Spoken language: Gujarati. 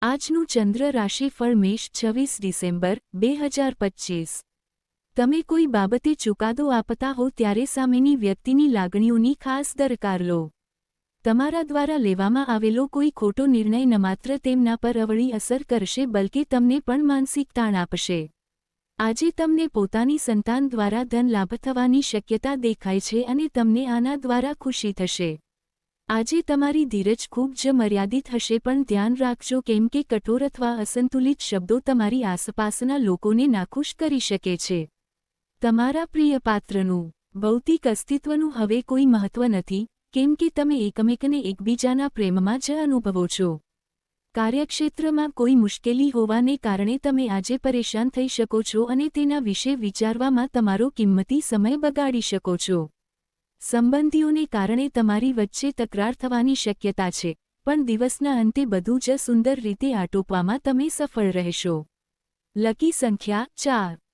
આજનું ચંદ્ર રાશિફળ મેષ 26 ડિસેમ્બર 2025। તમે કોઈ બાબતે ચુકાદો આપતા હો ત્યારે સામેની વ્યક્તિની લાગણીઓની ખાસ દરકાર લો। તમારા દ્વારા લેવામાં આવેલો કોઈ ખોટો નિર્ણય ન માત્ર તેમના પર અવળી અસર કરશે બલકે તમને પણ માનસિક તાણ આપશે। આજે તમને પોતાની સંતાન દ્વારા ધન લાભ થવાની શક્યતા દેખાય છે અને તમને આના દ્વારા ખુશી થશે। આજે તમારી ધીરજ ખૂબ જ મર્યાદિત હશે, પણ ધ્યાન રાખજો કેમ કે કઠોર અથવા અસંતુલિત શબ્દો તમારી આસપાસના લોકોને નાખુશ કરી શકે છે। તમારા પ્રિય પાત્રનું ભૌતિક અસ્તિત્વનું હવે કોઈ મહત્વ નથી, કેમ કે તમે એકમેકને એકબીજાના પ્રેમમાં જ અનુભવો છો। કાર્યક્ષેત્રમાં કોઈ મુશ્કેલી હોવાને કારણે તમે આજે પરેશાન થઈ શકો છો અને તેના વિશે વિચારવામાં તમારો કિંમતી સમય બગાડી શકો છો। સંબંધીઓને કારણે તમારી વચ્ચે તકરાર થવાની શક્યતા છે, પણ દિવસના અંતે બધું જ સુંદર રીતે આટોપવામાં તમે સફળ રહેશો। લકી સંખ્યા 4।